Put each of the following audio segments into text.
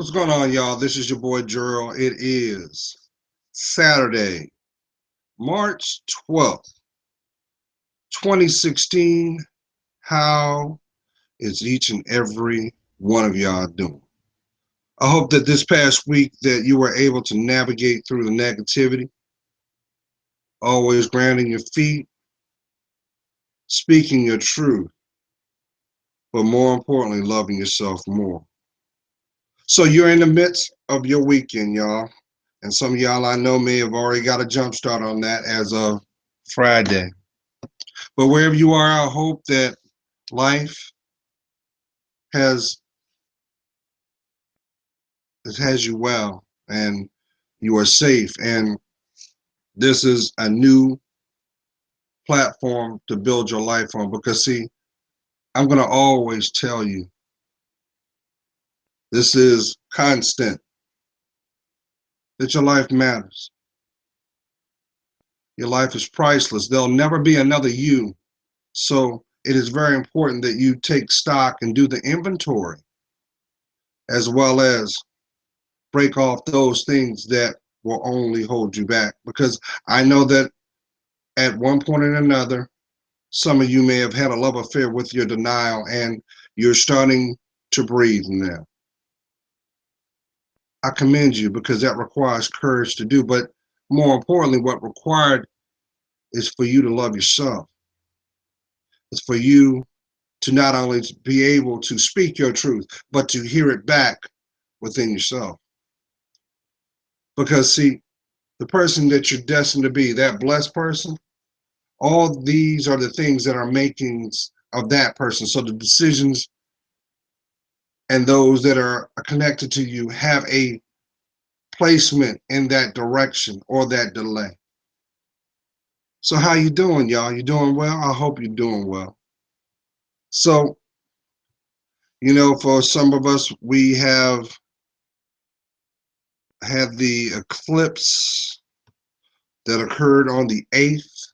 What's going on, y'all? This is your boy Gerald. It is Saturday, March 12th, 2016. How is each and every one of y'all doing? I hope that this past week that you were able to navigate through the negativity, always grounding your feet, speaking your truth, but more importantly, loving yourself more. So you're in the midst of your weekend, y'all. And some of y'all I know may have already got a jump start on that as of Friday. But wherever you are, I hope that life has has you well and you are safe. And this is a new platform to build your life on. Because see, I'm gonna always tell you, this is constant, that your life matters. Your life is priceless. There'll never be another you. So it is very important that you take stock and do the inventory, as well as break off those things that will only hold you back. Because I know that at one point or another, some of you may have had a love affair with your denial, and you're starting to breathe now. I commend you, because that requires courage to do. But more importantly, what required is for you to love yourself. It's for you to not only be able to speak your truth, but to hear it back within yourself. Because see, the person that you're destined to be, that blessed person, all these are the things that are makings of that person. So the decisions and those that are connected to you have a placement in that direction or that delay. So how you doing, y'all? You doing well? I hope you're doing well. So, for some of us, we have had the eclipse that occurred on the 8th.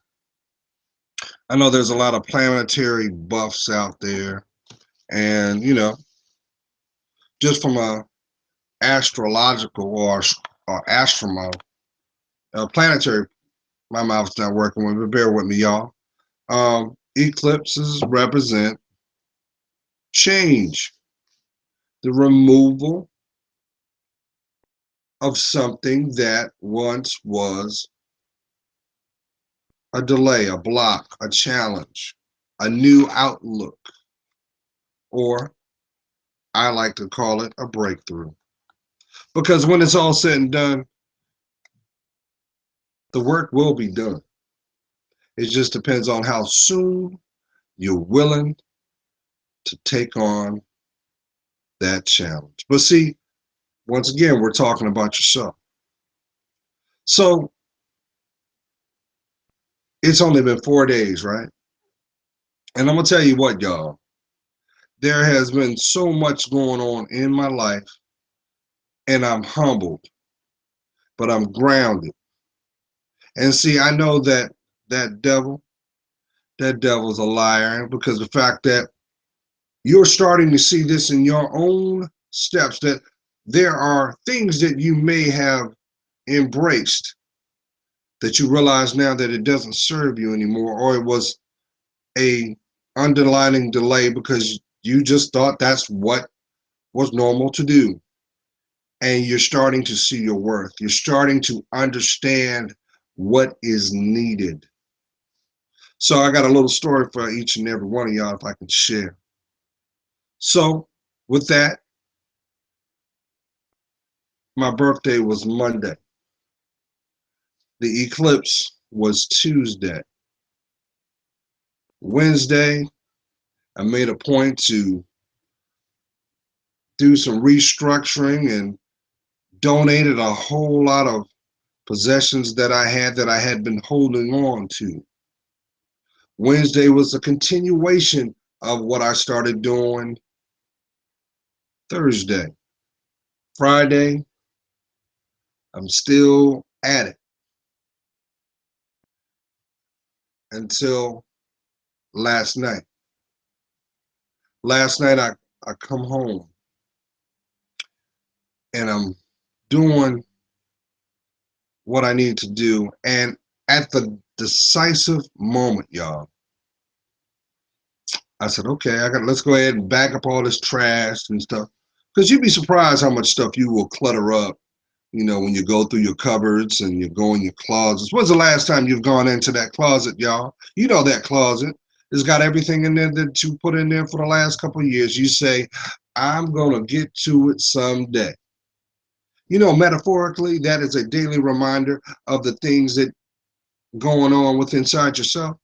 I know there's a lot of planetary buffs out there, and just from a astrological or astromo, planetary, my mouth's not working with me, bear with me, y'all. Eclipses represent change, the removal of something that once was a delay, a block, a challenge, a new outlook, or I like to call it a breakthrough. Because when it's all said and done, the work will be done. It just depends on how soon you're willing to take on that challenge. But see, once again, we're talking about yourself. So it's only been 4 days, right? And I'm going to tell you what, y'all, there has been so much going on in my life, and I'm humbled, but I'm grounded. And see, I know that that devil, that devil's a liar, because the fact that you're starting to see this in your own steps, that there are things that you may have embraced that you realize now that it doesn't serve you anymore, or it was a underlining delay because you just thought that's what was normal to do. And you're starting to see your worth. You're starting to understand what is needed. So I got a little story for each and every one of y'all, if I can share. So with that, my birthday was Monday. The eclipse was Tuesday. Wednesday, I made a point to do some restructuring and donated a whole lot of possessions that I had been holding on to. Wednesday was a continuation of what I started doing Thursday. Friday, I'm still at it until last night. Last night I come home and I'm doing what I need to do. And at the decisive moment, y'all, I said, okay, let's go ahead and back up all this trash and stuff. Because you'd be surprised how much stuff you will clutter up, when you go through your cupboards and you go in your closets. When's the last time you've gone into that closet, y'all? You know that closet. It's got everything in there that you put in there for the last couple of years. You say, I'm going to get to it someday. Metaphorically, that is a daily reminder of the things that going on with inside yourself.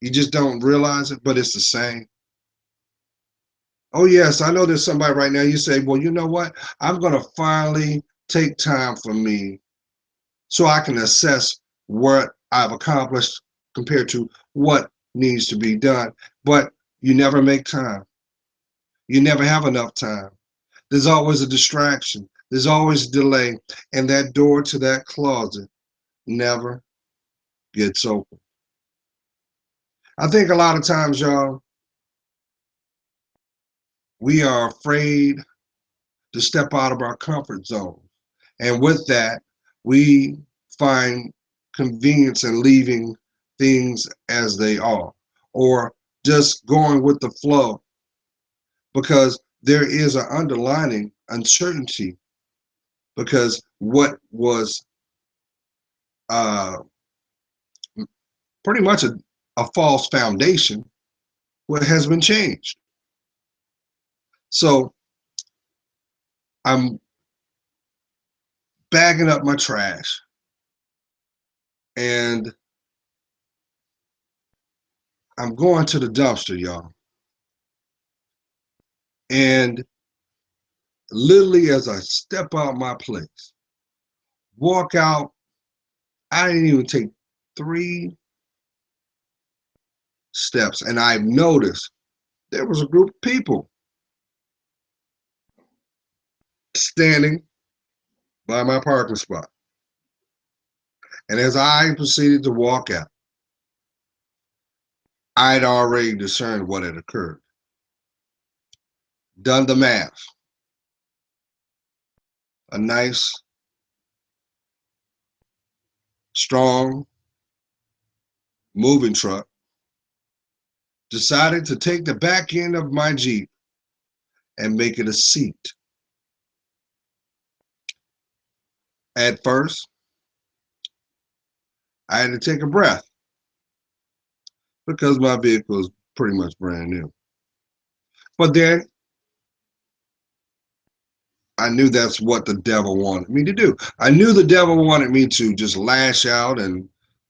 You just don't realize it, but it's the same. Oh, yes, I know there's somebody right now. You say, well, you know what? I'm going to finally take time for me so I can assess what I've accomplished compared to what needs to be done. But you never make time. You never have enough time. There's always a distraction. There's always a delay. And that door to that closet never gets open. I think a lot of times, y'all, we are afraid to step out of our comfort zone. And with that, we find convenience in leaving things as they are, or just going with the flow, because there is an underlying uncertainty, because what was uh, pretty much a false foundation, what has been changed. So I'm bagging up my trash, and I'm going to the dumpster, y'all. And literally, as I step out my place, walk out, I didn't even take 3 steps, and I noticed there was a group of people standing by my parking spot. And as I proceeded to walk out, I'd already discerned what had occurred, done the math. A nice, strong, moving truck decided to take the back end of my Jeep and make it a seat. At first, I had to take a breath because my vehicle is pretty much brand new. But then I knew that's what the devil wanted me to do. I knew the devil wanted me to just lash out and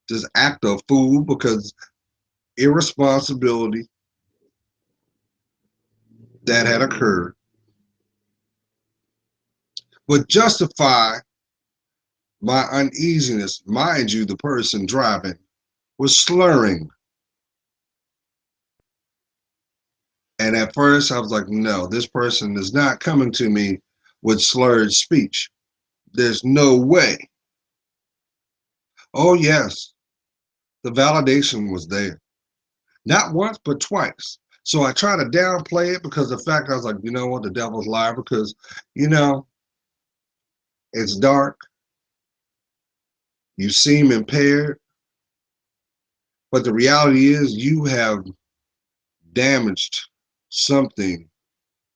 just act a fool, because irresponsibility that had occurred would justify my uneasiness. Mind you, the person driving was slurring. And at first I was like, no, this person is not coming to me with slurred speech. There's no way. Oh, yes, the validation was there. Not once, but twice. So I try to downplay it, because the fact I was like, you know what, the devil's liar, because, you know, it's dark. You seem impaired. But the reality is you have damaged something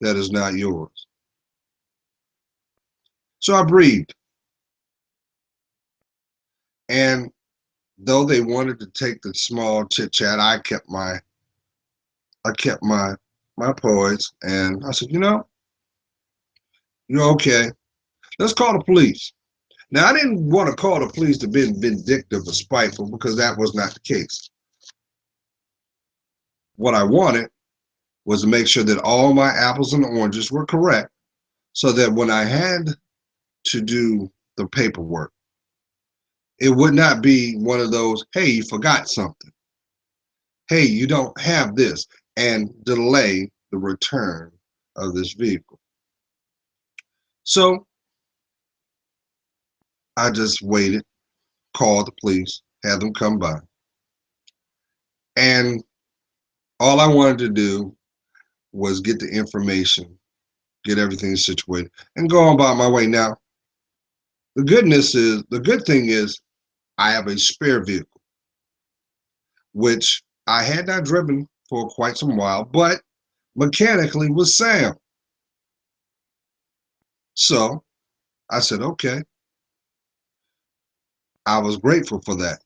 that is not yours. So I breathed. And though they wanted to take the small chit chat, I kept my poise, and I said, you're okay. Let's call the police. Now, I didn't want to call the police to be vindictive or spiteful, because that was not the case. What I wanted was to make sure that all my apples and oranges were correct, so that when I had to do the paperwork, it would not be one of those, hey, you forgot something. Hey, you don't have this, and delay the return of this vehicle. So I just waited, called the police, had them come by. And all I wanted to do was get the information get everything situated, and go on about my way. Now, the good thing is I have a spare vehicle, which I had not driven for quite some while, but mechanically was sound. So I said, okay, I was grateful for that.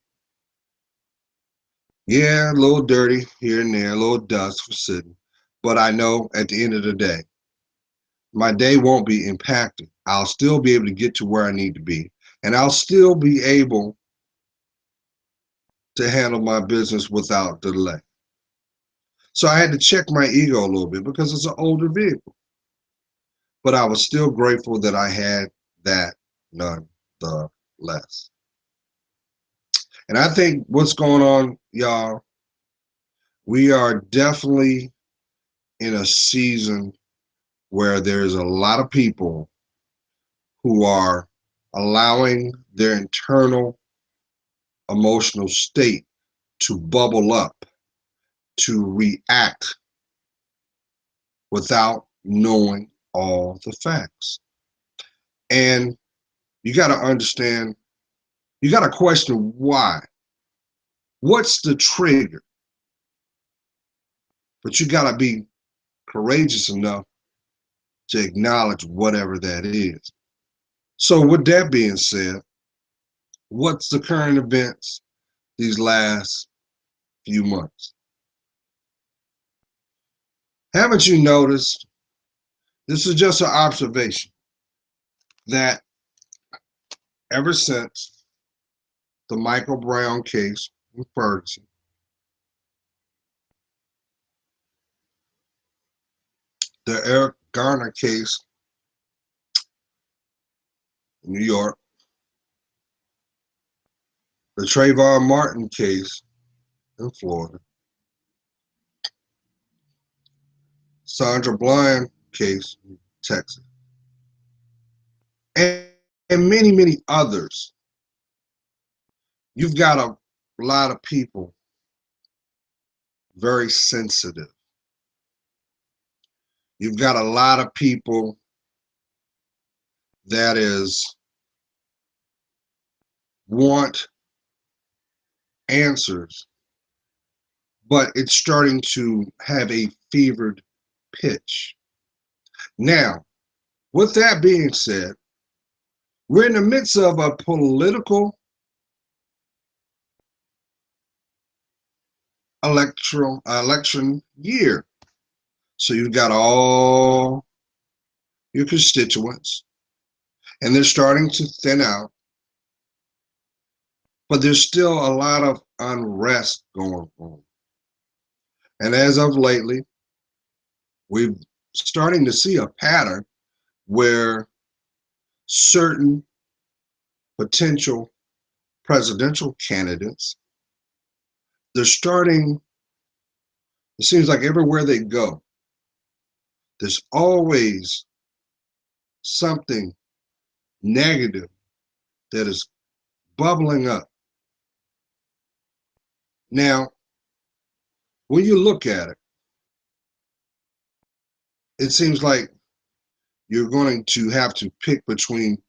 Yeah, a little dirty here and there, a little dust for sitting. But I know at the end of the day, my day won't be impacted. I'll still be able to get to where I need to be. And I'll still be able to handle my business without delay. So I had to check my ego a little bit because it's an older vehicle. But I was still grateful that I had that nonetheless. And I think what's going on, y'all, we are definitely in a season where there's a lot of people who are allowing their internal emotional state to bubble up, to react without knowing all the facts. And you got to understand, you got to question why. What's the trigger? But you got to be courageous enough to acknowledge whatever that is. So, with that being said, what's the current events these last few months? Haven't you noticed? This is just an observation that ever since the Michael Brown case in Ferguson, the Eric Garner case in New York, the Trayvon Martin case in Florida, Sandra Bland case in Texas, and, and many, many others, you've got a lot of people very sensitive. You've got a lot of people that is want answers, but it's starting to have a fevered pitch. Now, with that being said, we're in the midst of a political election year. So you've got all your constituents, and they're starting to thin out, but there's still a lot of unrest going on. And as of lately, we're starting to see a pattern where certain potential presidential candidates, they're starting, it seems like everywhere they go, there's always something negative that is bubbling up. Now, when you look at it, it seems like you're going to have to pick between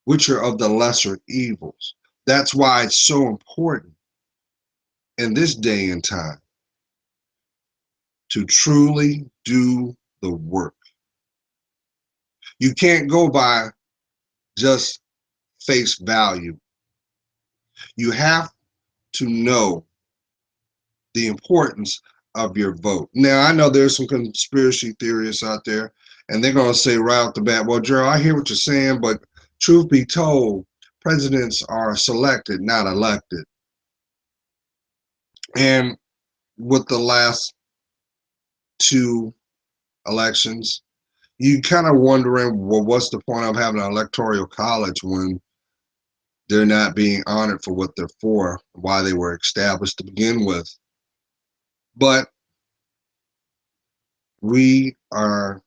which are of the lesser evils. That's why it's so important in this day and time to truly do the work. You can't go by just face value. You have to know the importance of your vote. Now, I know there's some conspiracy theorists out there, and they're going to say right off the bat, well, Gerald, I hear what you're saying, but truth be told, presidents are selected, not elected. And with the last two elections, you kind of wondering, well, what's the point of having an electoral college when they're not being honored for what they're for, why they were established to begin with? But we are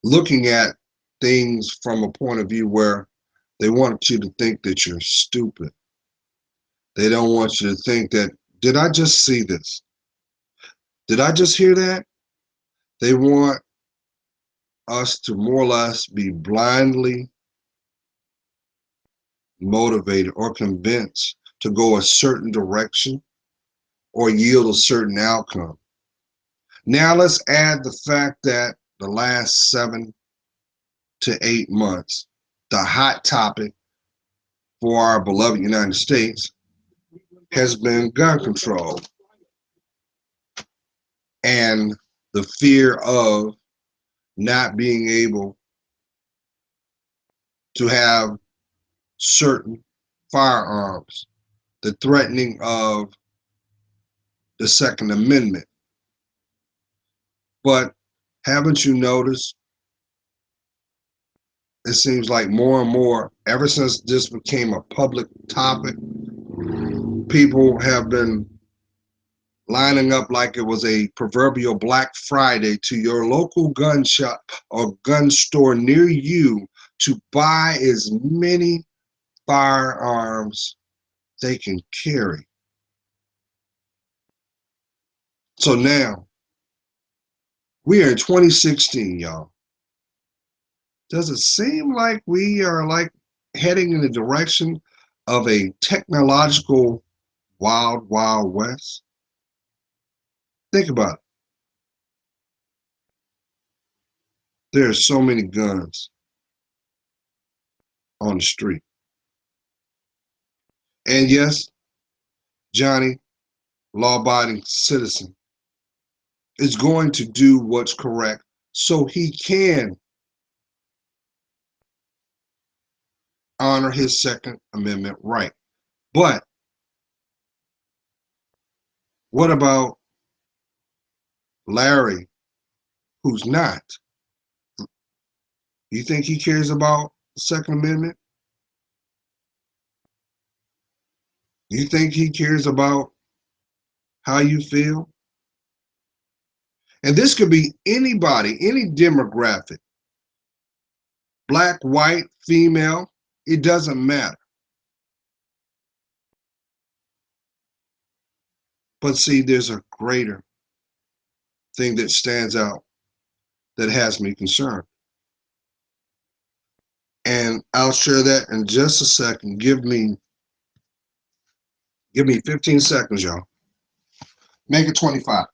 looking at things from a point of view where they want you to think that you're stupid. They don't want you to think that, did I just see this? Did I just hear that? They want us to more or less be blindly motivated or convinced to go a certain direction or yield a certain outcome. Now let's add the fact that the last 7 to 8 months, the hot topic for our beloved United States has been gun control and the fear of not being able to have certain firearms, the threatening of the Second Amendment. But haven't you noticed, it seems like more and more, ever since this became a public topic, people have been lining up like it was a proverbial Black Friday to your local gun shop or gun store near you to buy as many firearms they can carry. So now, we are in 2016, y'all. Does it seem like we are like heading in the direction of a technological wild, wild west? Think about it. There are so many guns on the street. And yes, Johnny, law-abiding citizen, is going to do what's correct so he can honor his Second Amendment right. But what about Larry, who's not? You think he cares about the Second Amendment? You think he cares about how you feel? And this could be anybody, any demographic, black, white, female, it doesn't matter. But see, there's a greater thing that stands out that has me concerned. And I'll share that in just a second. Give me 15 seconds, y'all. Make it 25.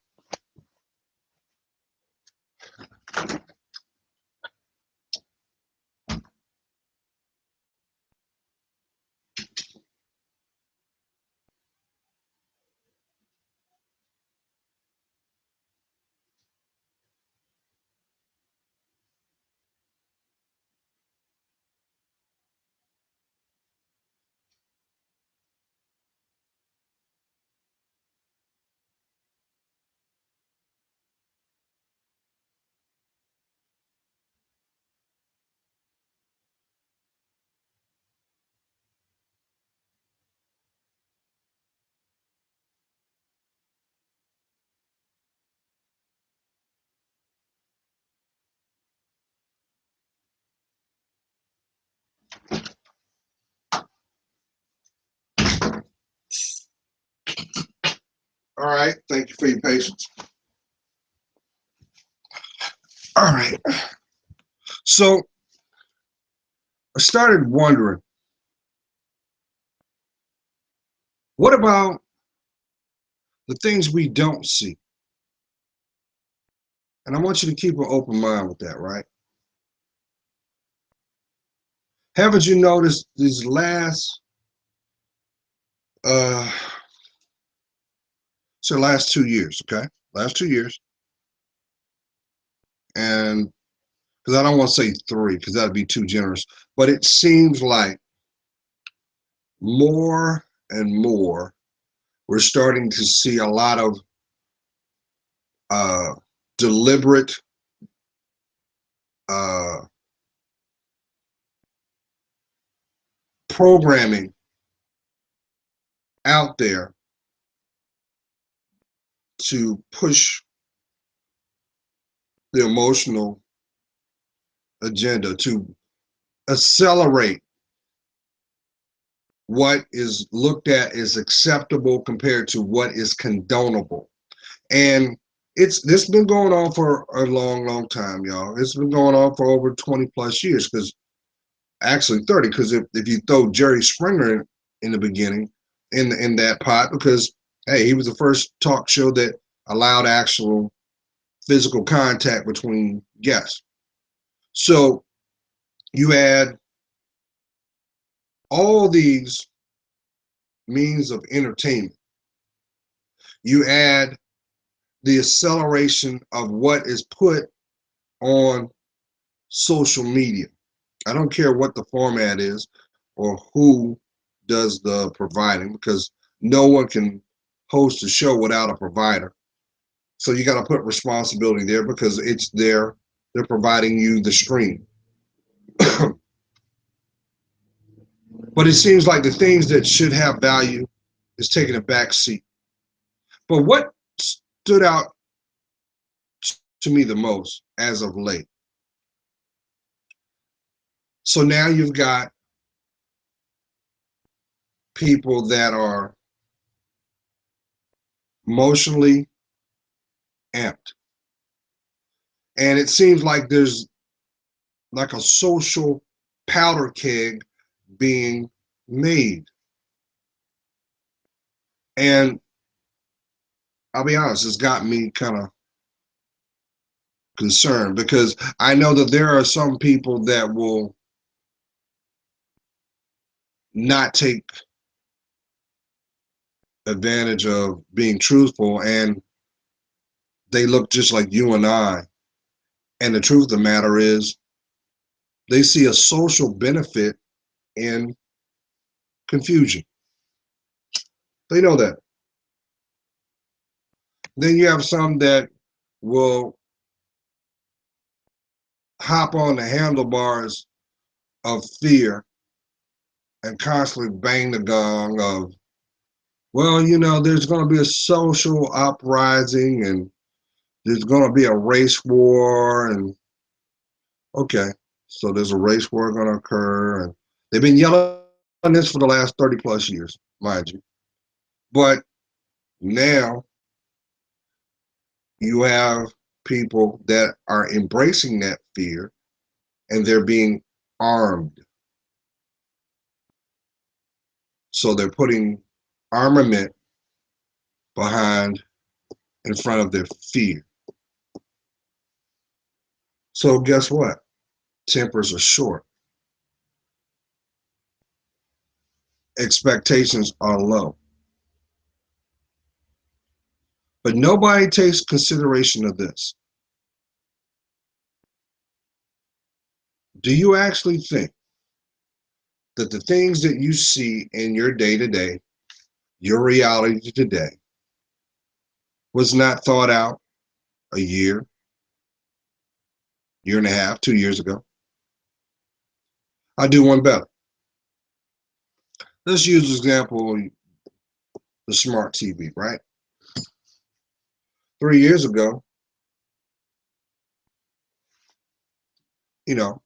All right, thank you for your patience. All right, so I started wondering, what about the things we don't see? And I want you to keep an open mind with that, right? Haven't you noticed these uh, last 2 years, okay? Last 2 years, and because I don't want to say three, because that'd be too generous, but it seems like more and more we're starting to see a lot of deliberate uh, programming out there to push the emotional agenda, to accelerate what is looked at as acceptable compared to what is condonable. And This been going on for a long time, y'all. It's been going on for over 20 plus years, because actually 30, because if you throw Jerry Springer in the beginning in that pot, because hey, he was the first talk show that allowed actual physical contact between guests. So you add all these means of entertainment, you add the acceleration of what is put on social media. I don't care what the format is or who does the providing, because no one can host a show without a provider. So you got to put responsibility there, because it's there. They're providing you the stream. But it seems like the things that should have value is taking a back seat. But what stood out to me the most as of late? So now you've got people that are emotionally amped. And it seems like there's like a social powder keg being made. And I'll be honest, it's got me kind of concerned, because I know that there are some people that will not take advantage of being truthful, and they look just like you and I. And the truth of the matter is, they see a social benefit in confusion. They know that. Then you have some that will hop on the handlebars of fear and constantly bang the gong of, well, there's going to be a social uprising, and there's going to be a race war. And okay, so there's a race war going to occur. And they've been yelling this for the last 30 plus years, mind you. But now you have people that are embracing that fear, and they're being armed. So they're putting armament behind, in front of their fear. So guess what? Tempers are short. Expectations are low. But nobody takes consideration of this. Do you actually think that the things that you see in your day to day, your reality today, was not thought out a year and a half, 2 years ago? I'll do one better. Let's use the example, the smart TV, right? 3 years ago,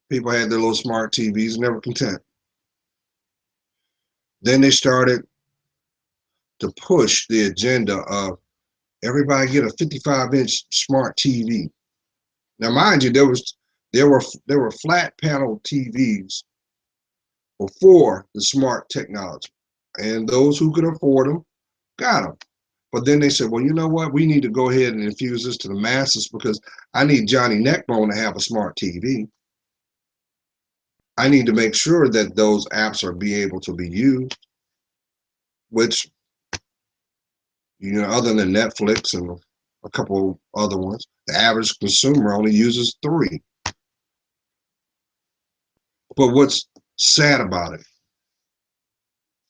people had their little smart TVs and they were content. Then they started to push the agenda of everybody get a 55-inch smart TV. Now, mind you, there were flat panel TVs before the smart technology, and those who could afford them got them. But then they said, well, you know what? We need to go ahead and infuse this to the masses, because I need Johnny Neckbone to have a smart TV. I need to make sure that those apps are be able to be used, which, other than Netflix and a couple other ones, the average consumer only uses 3. But what's sad about it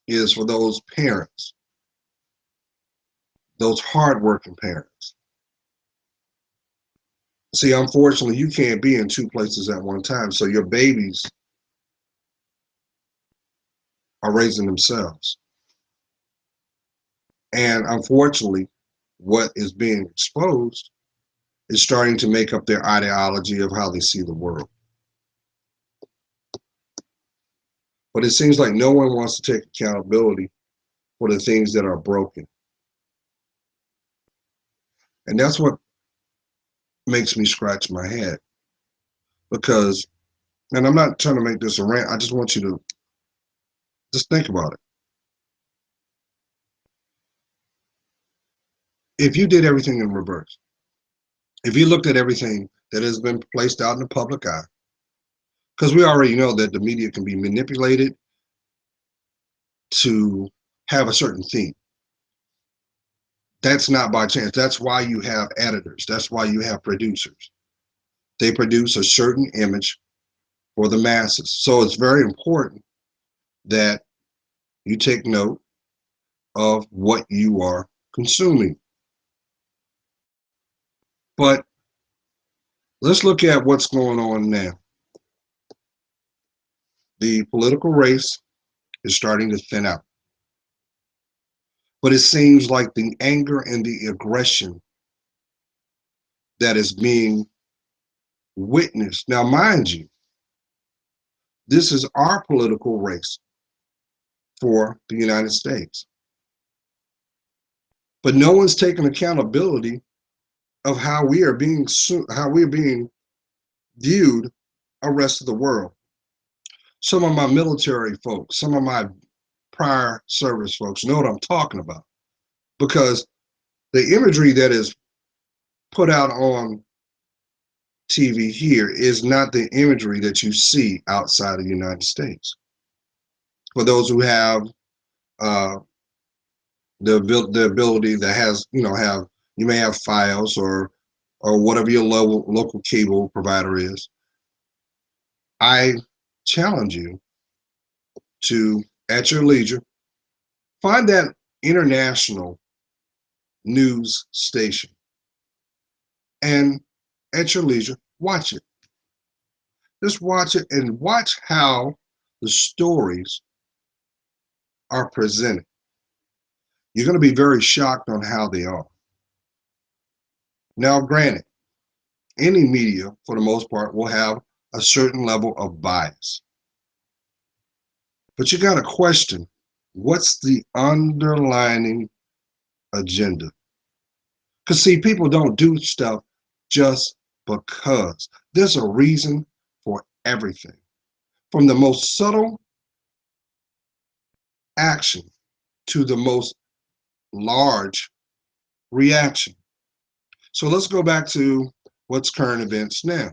is, for those parents, those hardworking parents. See, unfortunately, you can't be in 2 places at one time, so your babies are raising themselves. And unfortunately, what is being exposed is starting to make up their ideology of how they see the world. But it seems like no one wants to take accountability for the things that are broken. And that's what makes me scratch my head because, and I'm not trying to make this a rant, I just want you to just think about it. If you did everything in reverse, if you looked at everything that has been placed out in the public eye, because we already know that the media can be manipulated to have a certain theme. That's not by chance. That's why you have editors. That's why you have producers. They produce a certain image for the masses. So it's very important that you take note of what you are consuming. But let's look at what's going on now. The political race is starting to thin out. But it seems like the anger and the aggression that is being witnessed. Now, mind you, this is our political race for the United States. But no one's taking accountability of how we are being viewed the rest of the world. Some of my military folks, some of my prior service folks know what I'm talking about, because the imagery that is put out on TV here is not the imagery that you see outside of the United States. For those who have uh, the ability that has, you may have files or whatever your local cable provider is, I challenge you to, at your leisure, find that international news station and at your leisure, watch it. Just watch it and watch how the stories are presented. You're going to be very shocked on how they are. Now, granted, any media, for the most part, will have a certain level of bias. But you got to question, what's the underlining agenda? Because, see, people don't do stuff just because. There's a reason for everything. From the most subtle action to the most large reaction. So let's go back to what's current events now.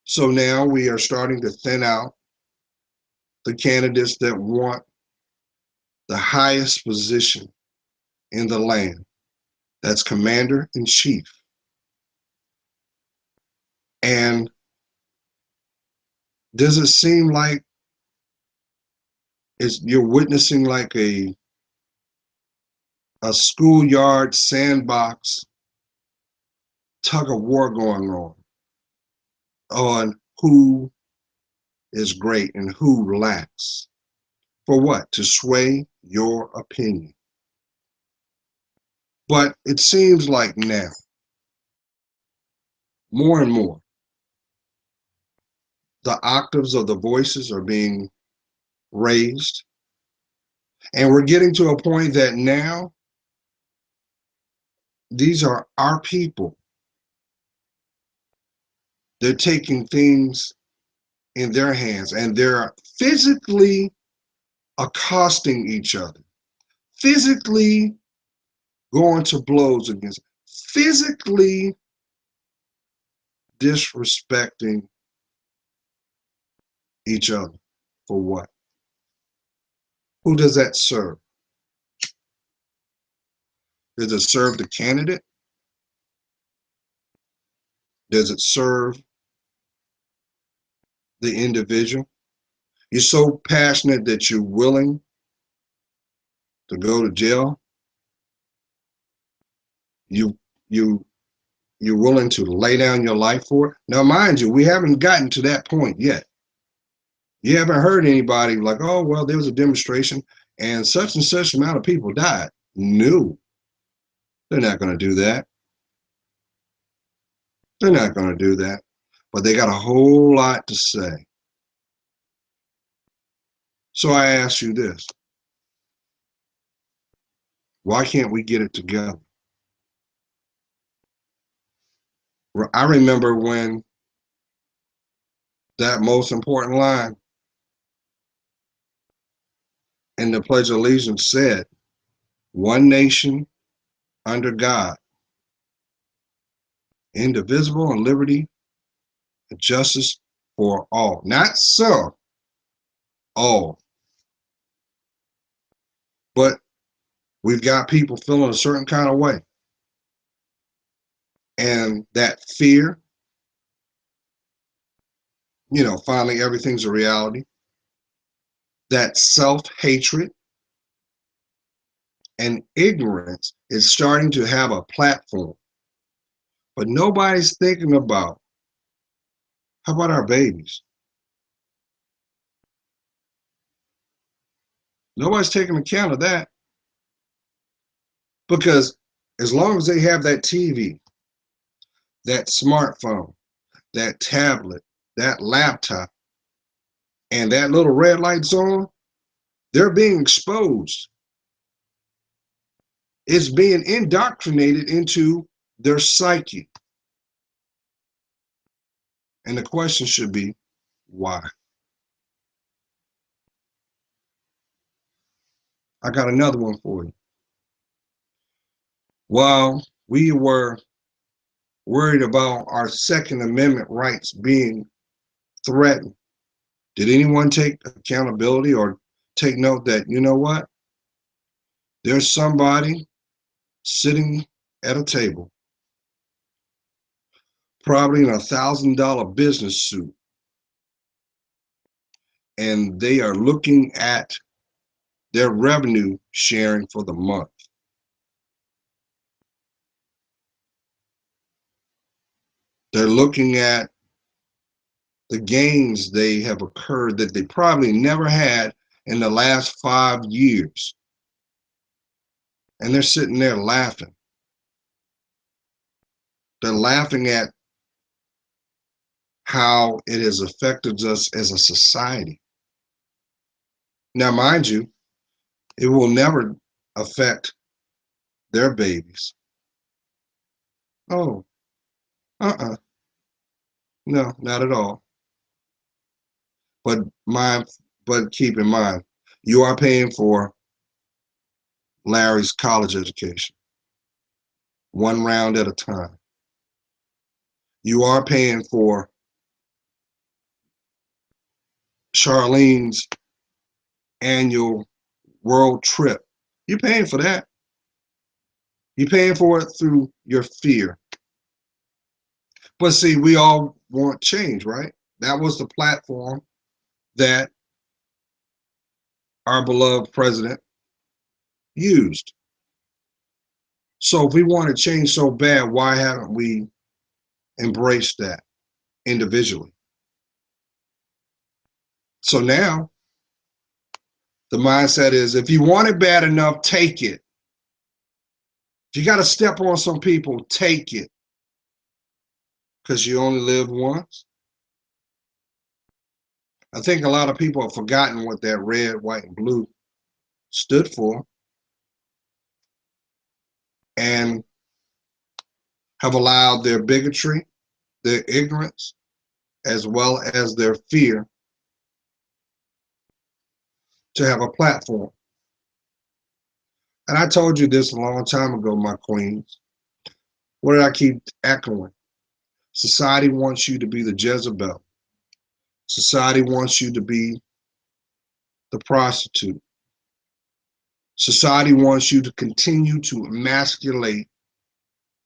So now we are starting to thin out the candidates that want the highest position in the land. That's commander in chief. And does it seem like you're witnessing like a schoolyard sandbox tug of war going on who is great and who lacks? For what? To sway your opinion. But it seems like now, more and more, the octaves of the voices are being raised. And we're getting to a point that now these are our people. They're taking things in their hands and they're physically accosting each other, physically going to blows against, physically disrespecting each other. For what? Who does that serve? Does it serve the candidate? Does it serve the individual? You're so passionate that you're willing to go to jail. You you you're willing to lay down your life for it. Now, mind you, we haven't gotten to that point yet. You haven't heard anybody like, oh, well, there was a demonstration and such amount of people died. No, they're not going to do that. They're not going to do that. But they got a whole lot to say. So I ask you this. Why can't we get it together? I remember when that most important line in the Pledge of Allegiance said, "One nation under God, indivisible, and liberty and justice for all." Not some, all. But we've got people feeling a certain kind of way. And that fear, finally everything's a reality. That self-hatred and ignorance is starting to have a platform. But nobody's thinking about, how about our babies? Nobody's taking account of that. Because as long as they have that TV, that smartphone, that tablet, that laptop, and that little red light's on, they're being exposed. It's being indoctrinated into their psyche. And the question should be, why? I got another one for you. While we were worried about our Second Amendment rights being threatened, did anyone take accountability or take note that, you know what? There's somebody sitting at a table, probably in $1,000 business suit, and they are looking at their revenue sharing for the month. They're looking at the gains they have occurred that they probably never had in the last 5 years. And they're sitting there laughing. They're laughing at how it has affected us as a society. Now, mind you, it will never affect their babies. Oh, no, not at all. But keep in mind, you are paying for Larry's college education, one round at a time. You are paying for Charlene's annual world trip. You're paying for that. You're paying for it through your fear. But see, we all want change, right? That was the platform that our beloved president used. So if we want to change so bad, why haven't we embraced that individually? So now the mindset is, if you want it bad enough, take it. If you got to step on some people, take it. Because you only live once. I think a lot of people have forgotten what that red, white, and blue stood for, and have allowed their bigotry, their ignorance, as well as their fear to have a platform. And I told you this a long time ago, my queens. What did I keep echoing? Society wants you to be the Jezebel. Society wants you to be the prostitute. Society wants you to continue to emasculate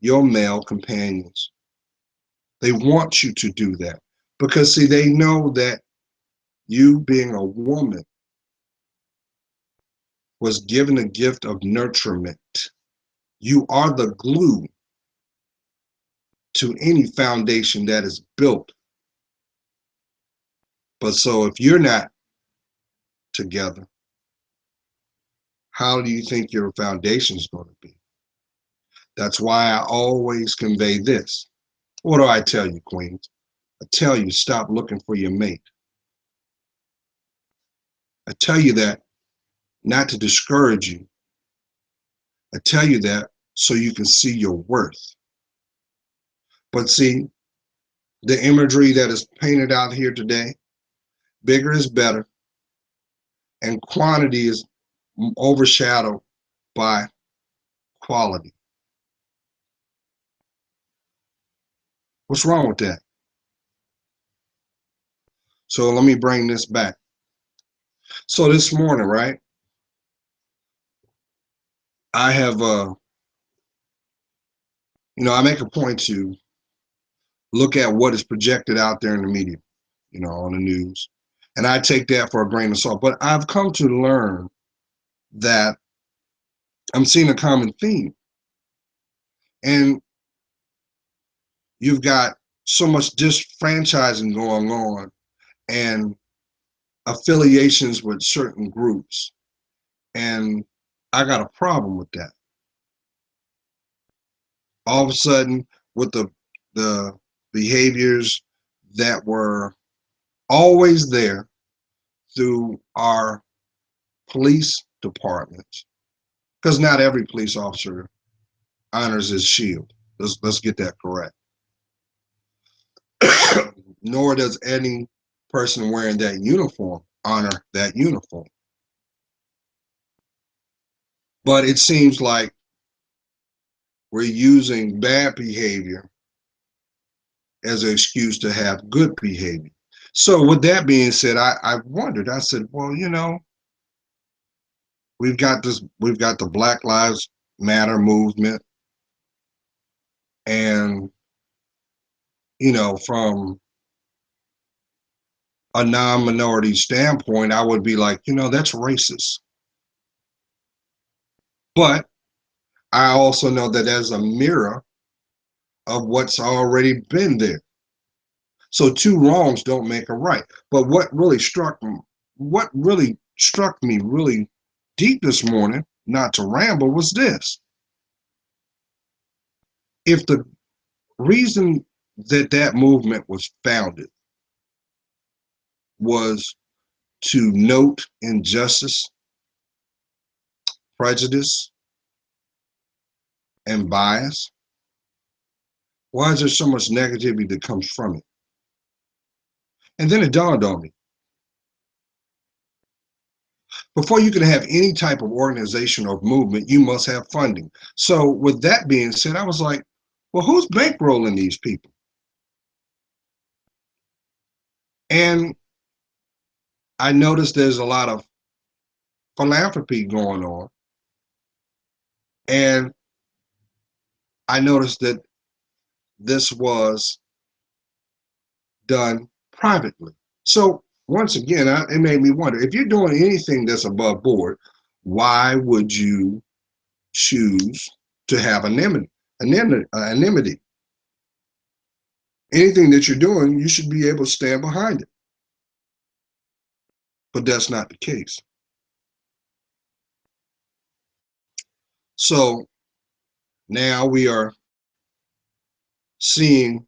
your male companions. They want you to do that because, see, they know that you, being a woman, was given a gift of nurturement. You are the glue to any foundation that is built. But so if you're not together, how do you think your foundation is going to be? That's why I always convey this. What do I tell you, queens? I tell you, stop looking for your mate. I tell you that not to discourage you. I tell you that so you can see your worth. But see, the imagery that is painted out here today. Bigger is better, and quantity is overshadowed by quality. What's wrong with that? So let me bring this back. So this morning, right, I have, I make a point to look at what is projected out there in the media, on the news. And I take that for a grain of salt. But I've come to learn that I'm seeing a common theme. And you've got so much disfranchising going on and affiliations with certain groups. And I got a problem with that. All of a sudden, with the behaviors that were always there through our police departments, because not every police officer honors his shield. Let's get that correct. Nor does any person wearing that uniform honor that uniform. But it seems like we're using bad behavior as an excuse to have good behavior. So with that being said, I wondered, I said, well, we've got the Black Lives Matter movement. And, from a non-minority standpoint, I would be like, that's racist. But I also know that as a mirror of what's already been there. So two wrongs don't make a right. But what really struck me really deep this morning, not to ramble, was this. If the reason that movement was founded was to note injustice, prejudice, and bias, why is there so much negativity that comes from it? And then it dawned on me. Before you can have any type of organization or movement, you must have funding. So with that being said, I was like, well, who's bankrolling these people? And I noticed there's a lot of philanthropy going on. And I noticed that this was done privately. So once again, it made me wonder, if you're doing anything that's above board, why would you choose to have anonymity? Anything that you're doing, you should be able to stand behind it. But that's not the case. So now we are seeing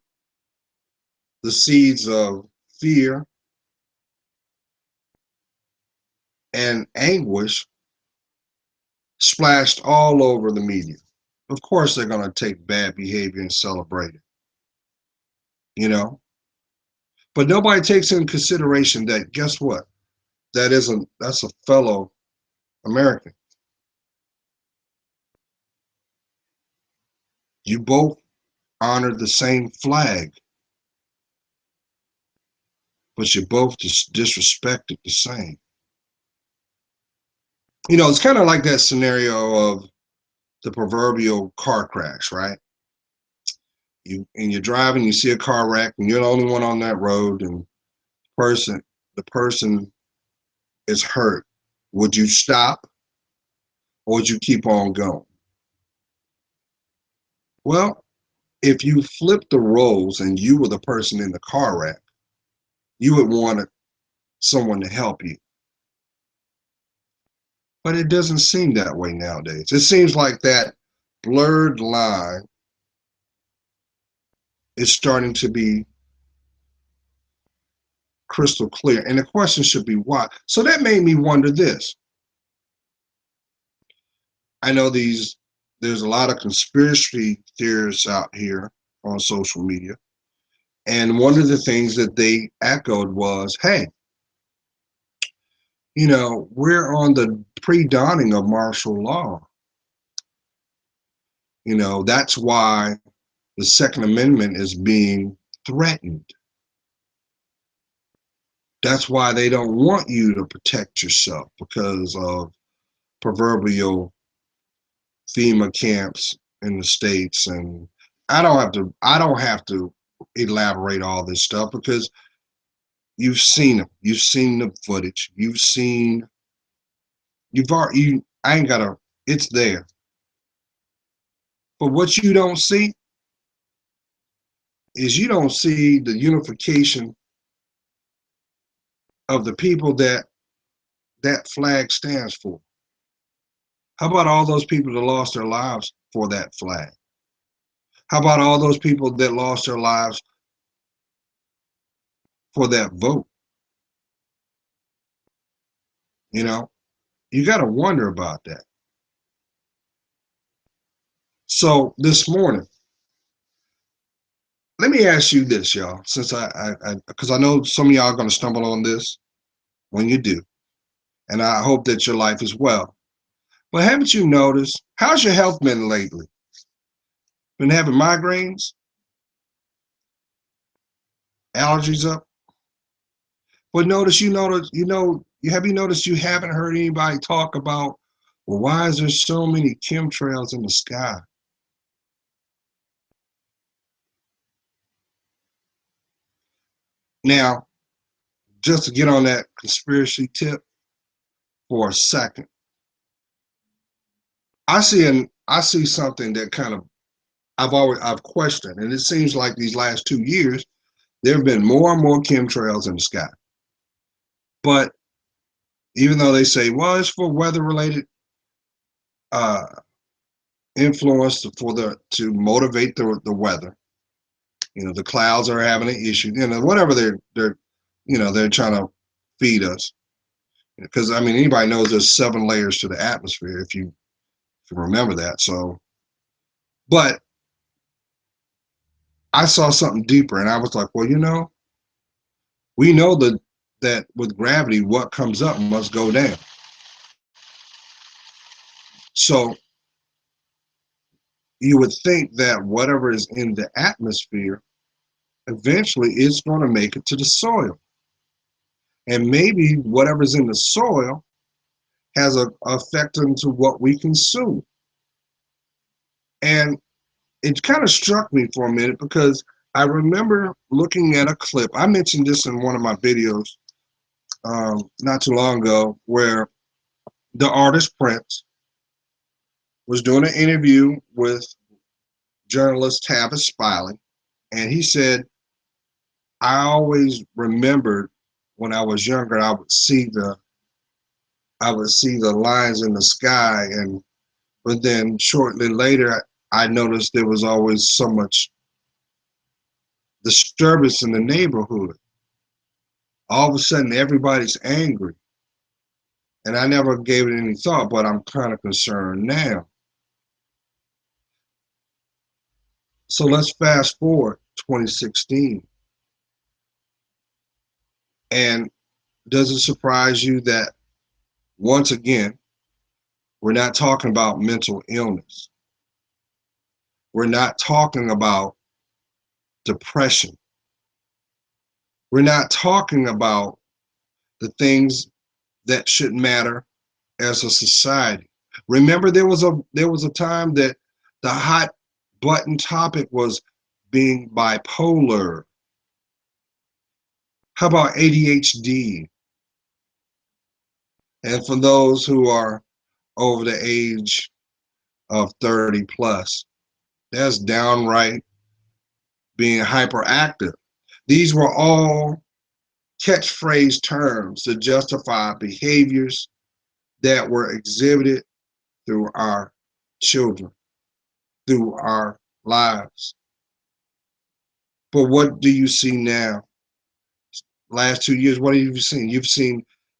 the seeds of fear and anguish splashed all over the media. Of course, they're going to take bad behavior and celebrate it, But nobody takes into consideration that, guess what? That's a fellow American. You both honor the same flag, but you both just disrespect it the same. It's kind of like that scenario of the proverbial car crash, right? You're driving, you see a car wreck, and you're the only one on that road, and the person is hurt. Would you stop, or would you keep on going? Well, if you flip the roles and you were the person in the car wreck, you would want someone to help you. But it doesn't seem that way nowadays. It seems like that blurred line is starting to be crystal clear. And the question should be why. So that made me wonder this. I know there's a lot of conspiracy theorists out here on social media. And one of the things that they echoed was, hey, you know, we're on the pre-dawning of martial law. You know, that's why the Second Amendment is being threatened. That's why they don't want you to protect yourself because of proverbial FEMA camps in the States. And I don't have to elaborate all this stuff because you've seen them. You've seen the footage. I ain't gotta, it's there. But what you don't see is you don't see the unification of the people that that flag stands for. How about all those people that lost their lives for that flag? How about all those people that lost their lives for that vote? You know, you got to wonder about that. So this morning, let me ask you this, y'all, since because I know some of y'all are going to stumble on this when you do, and I hope that your life is well. But haven't you noticed, how's your health been lately? Been having migraines, allergies up? But have you noticed you haven't heard anybody talk about, well, why is there so many chemtrails in the sky? Now, just to get on that conspiracy tip for a second, I see something that kind of I've questioned, and it seems like these last 2 years there have been more and more chemtrails in the sky. But even though they say, well, it's for weather related uh, influence to motivate the weather. You know, the clouds are having an issue. You know, whatever they're trying to feed us. Because I mean, anybody knows there's 7 layers to the atmosphere if you remember that. So, but I saw something deeper, and I was like, well, we know that with gravity, what comes up must go down. So you would think that whatever is in the atmosphere eventually is going to make it to the soil, and maybe whatever's in the soil has a effect into what we consume. And it kind of struck me for a minute because I remember looking at a clip. I mentioned this in one of my videos not too long ago, where the artist Prince was doing an interview with journalist Tavis Smiley, and he said, "I always remembered when I was younger, I would see the lines in the sky, and but then shortly later, I noticed there was always so much disturbance in the neighborhood. All of a sudden, everybody's angry, and I never gave it any thought, but I'm kind of concerned now." So let's fast forward 2016, and does it surprise you that once again, we're not talking about mental illness? We're not talking about depression. We're not talking about the things that should matter as a society. Remember, there was a time that the hot button topic was being bipolar. How about ADHD? And for those who are over the age of 30 plus, that's downright being hyperactive. These were all catchphrase terms to justify behaviors that were exhibited through our children, through our lives. But what do you see now? Last 2 years, what have you seen?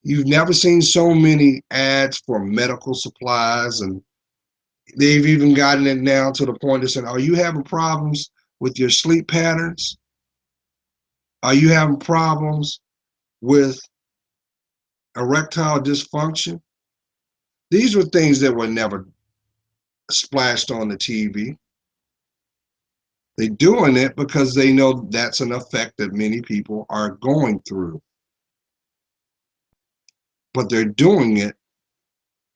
You've never seen so many ads for medical supplies, and they've even gotten it now to the point of saying, are you having problems with your sleep patterns? Are you having problems with erectile dysfunction? These were things that were never splashed on the TV. They're doing it because they know that's an effect that many people are going through. But they're doing it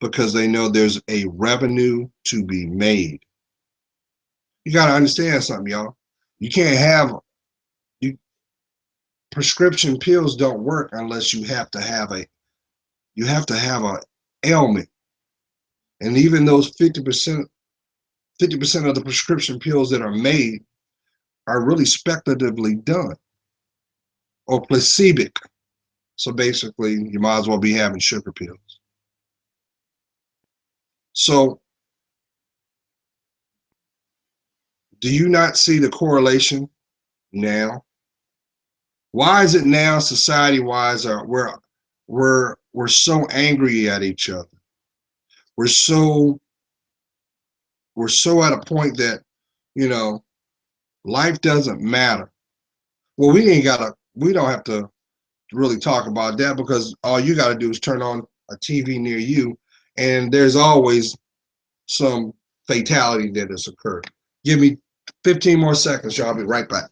because they know there's a revenue to be made. You got to understand something, y'all. You can't have you prescription pills don't work unless you have to have a ailment. And even those 50% of the prescription pills that are made are really speculatively done or placebic. So basically, you might as well be having sugar pills. So do you not see the correlation now? Why is it now society-wise we're so angry at each other? We're so we're so at a point that, you know, life doesn't matter. Well, we don't have to really talk about that because all you got to do is turn on a TV near you and there's always some fatality that has occurred. Give me 15 more seconds, y'all. I'll be right back.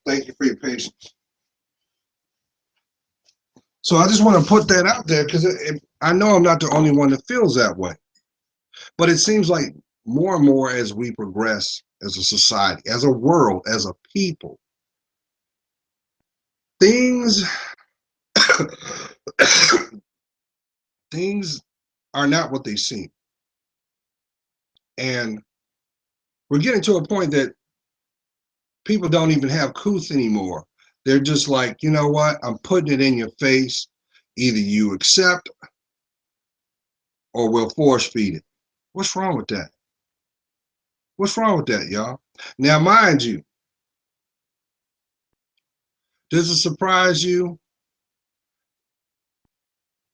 Thank you for your patience. So I just want to put that out there because I know I'm not the only one that feels that way. But it seems like more and more as we progress as a society, as a world, as a people, things things are not what they seem. And we're getting to a point that people don't even have couth anymore. They're just like, you know what? I'm putting it in your face. Either you accept or we'll force feed it. What's wrong with that? What's wrong with that, y'all? Now, mind you, does it surprise you?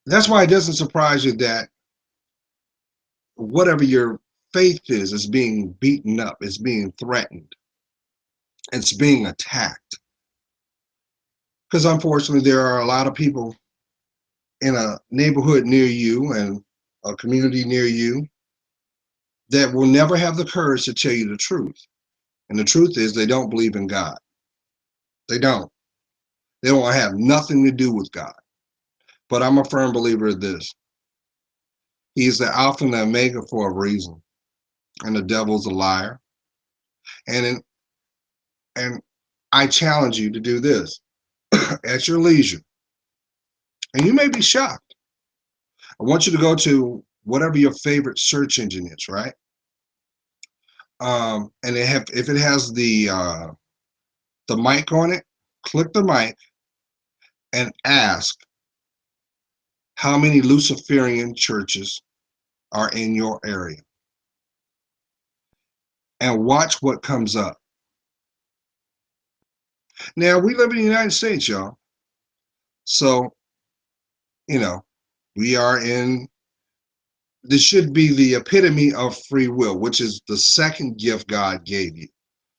That's why it doesn't surprise you that whatever your faith is being beaten up, it's being threatened, it's being attacked. Because unfortunately, there are a lot of people in a neighborhood near you and a community near you that will never have the courage to tell you the truth. And the truth is, they don't believe in God. They don't. They don't have nothing to do with God. But I'm a firm believer of this. He is the Alpha and the Omega for a reason. And the devil's a liar. And and I challenge you to do this at your leisure. And you may be shocked. I want you to go to whatever your favorite search engine is, right? And if it has the mic on it, click the mic and ask how many Luciferian churches are in your area, and watch what comes up. Now we live in the United States, y'all. So you know we are in. This should be the epitome of free will, which is the second gift God gave you.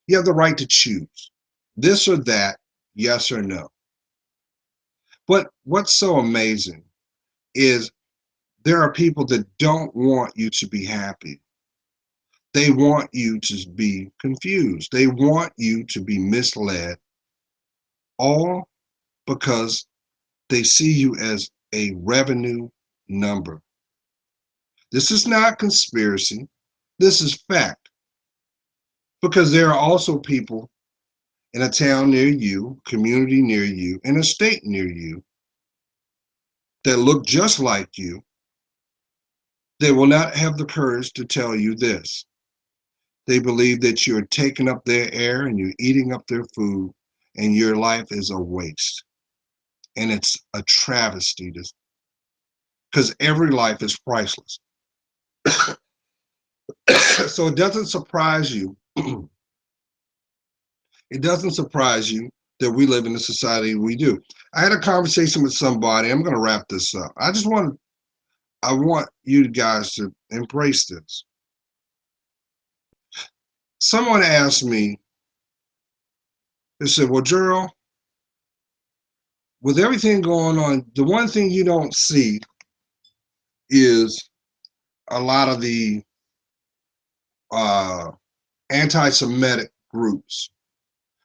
You have the right to choose this or that, yes or no. But what's so amazing is there are people that don't want you to be happy. They want you to be confused. They want you to be misled, all because they see you as a revenue number. This is not conspiracy. This is fact. Because there are also people in a town near you, community near you, in a state near you that look just like you. They will not have the courage to tell you this. They believe that you're taking up their air and you're eating up their food, and your life is a waste. And it's a travesty because every life is priceless. So it doesn't surprise you. It doesn't surprise you that we live in the society we do. I had a conversation with somebody. I'm going to wrap this up. I want you guys to embrace this. Someone asked me, they said, well, Gerald, with everything going on, the one thing you don't see is a lot of the uh, anti-Semitic groups,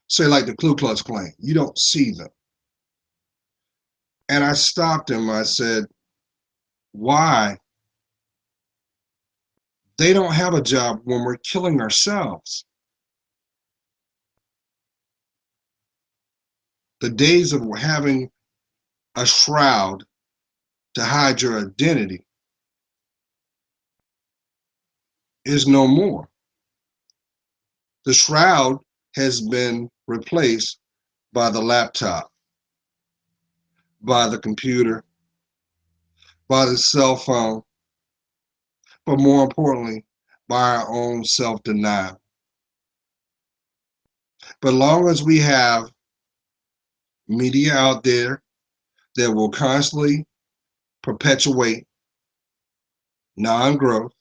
say like the Ku Klux Klan. You don't see them. And I stopped him. I said, why? They don't have a job when we're killing ourselves. The days of having a shroud to hide your identity is no more. The shroud has been replaced by the laptop, by the computer, by the cell phone, but more importantly, by our own self-denial. But long as we have media out there that will constantly perpetuate non-growth,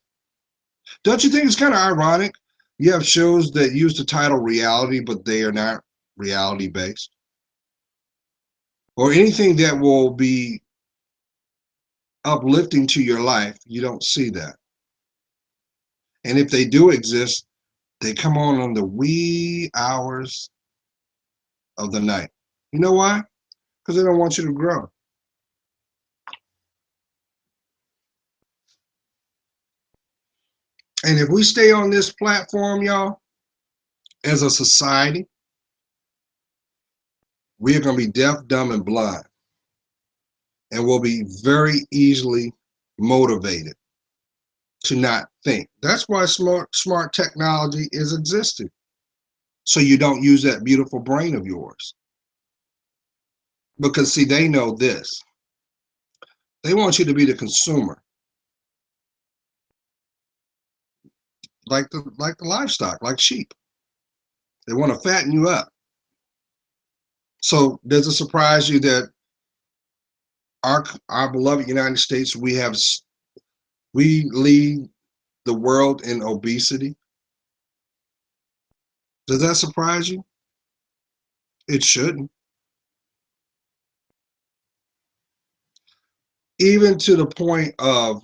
don't you think it's kind of ironic? You have shows that use the title reality, but they are not reality based. Or anything that will be uplifting to your life, you don't see that. And if they do exist, they come on the wee hours of the night. You know why? Because they don't want you to grow. And if we stay on this platform, y'all, as a society, we are going to be deaf, dumb, and blind. And we'll be very easily motivated to not think. That's why smart technology is existing. So you don't use that beautiful brain of yours. Because see, they know this. They want you to be the consumer, like the livestock, like sheep. They want to fatten you up. So does it surprise you that our beloved United States, we lead the world in obesity? Does that surprise you? It shouldn't. Even to the point of,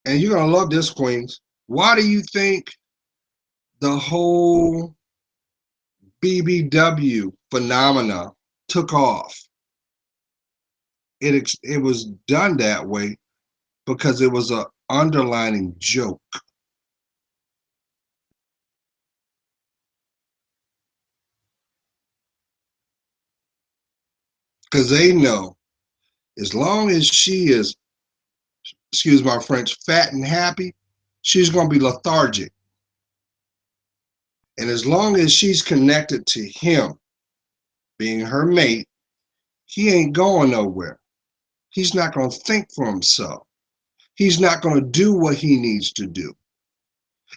and you're gonna love this, Queens. Why do you think the whole BBW phenomena took off? It was done that way because it was a underlining joke. Because they know as long as she is, excuse my French, fat and happy, she's going to be lethargic. And as long as she's connected to him, being her mate, he ain't going nowhere. He's not going to think for himself. He's not going to do what he needs to do.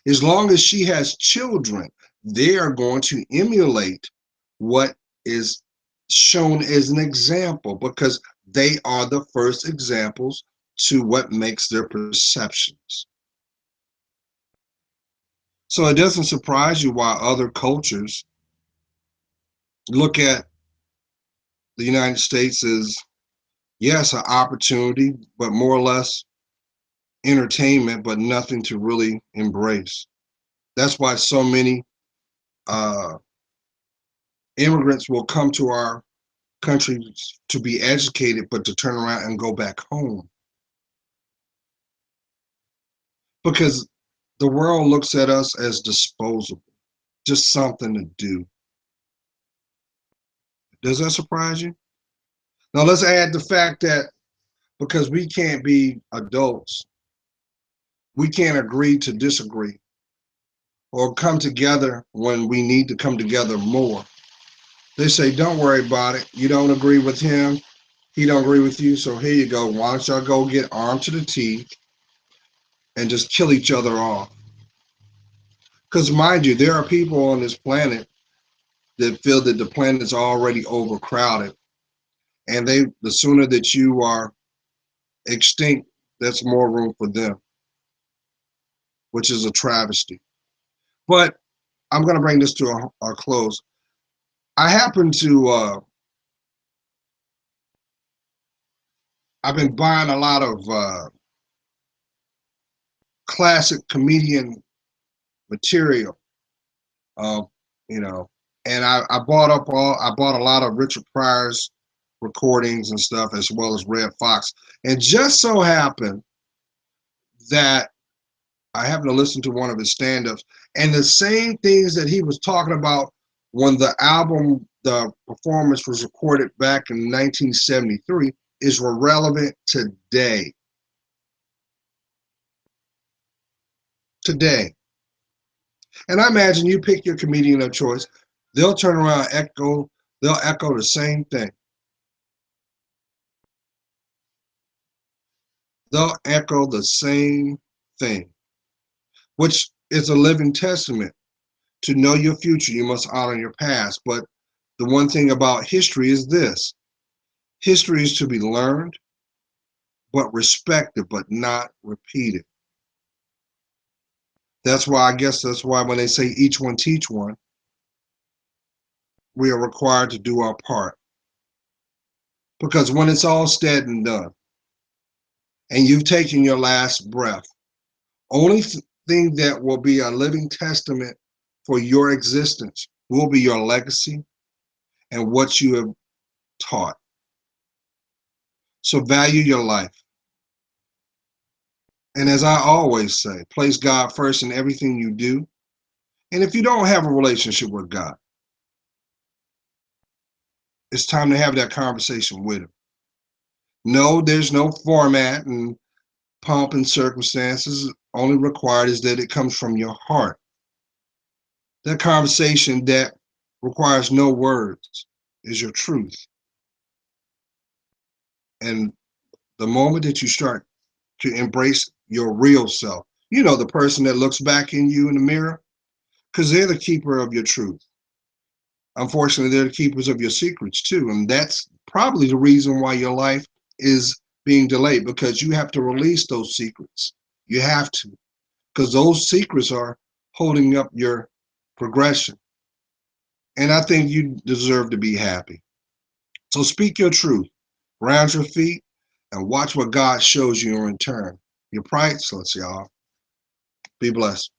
As long as she has children, they are going to emulate what is shown as an example because they are the first examples to what makes their perceptions. So it doesn't surprise you why other cultures look at the United States as, yes, an opportunity, but more or less entertainment, but nothing to really embrace. That's why so many uh, immigrants will come to our country to be educated, but to turn around and go back home. Because the world looks at us as disposable, just something to do. Does that surprise you? Now let's add the fact that because we can't be adults, we can't agree to disagree or come together when we need to come together more. They say, don't worry about it. You don't agree with him. He don't agree with you. So here you go. Why don't y'all go get armed to the teeth and just kill each other off? Because mind you, there are people on this planet that feel that the planet is already overcrowded. And the sooner that you are extinct, that's more room for them, which is a travesty. But I'm going to bring this to a close. I happen to, I've been buying a lot of classic comedian material, uh, you know, and I bought a lot of Richard Pryor's recordings and stuff, as well as Red Fox. And just so happened that I happened to listen to one of his stand-ups, and the same things that he was talking about when the performance was recorded back in 1973 is relevant today. Today. And I imagine you pick your comedian of choice, they'll turn around and they'll echo the same thing. They'll echo the same thing, which is a living testament. To know your future, you must honor your past. But the one thing about history is this: history is to be learned, but respected, but not repeated. That's why when they say each one teach one, we are required to do our part. Because when it's all said and done, and you've taken your last breath, only thing that will be a living testament for your existence will be your legacy and what you have taught. So value your life. And as I always say, place God first in everything you do. And if you don't have a relationship with God, it's time to have that conversation with him. No, there's no format and pomp and circumstances. Only required is that it comes from your heart. That conversation that requires no words is your truth. And the moment that you start to embrace your real self, you know, the person that looks back in you in the mirror, because they're the keeper of your truth. Unfortunately, they're the keepers of your secrets too. And that's probably the reason why your life is being delayed, because you have to release those secrets. You have to, because those secrets are holding up your progression. And I think you deserve to be happy. So speak your truth, ground your feet, and watch what God shows you in return. You're priceless, y'all. Be blessed.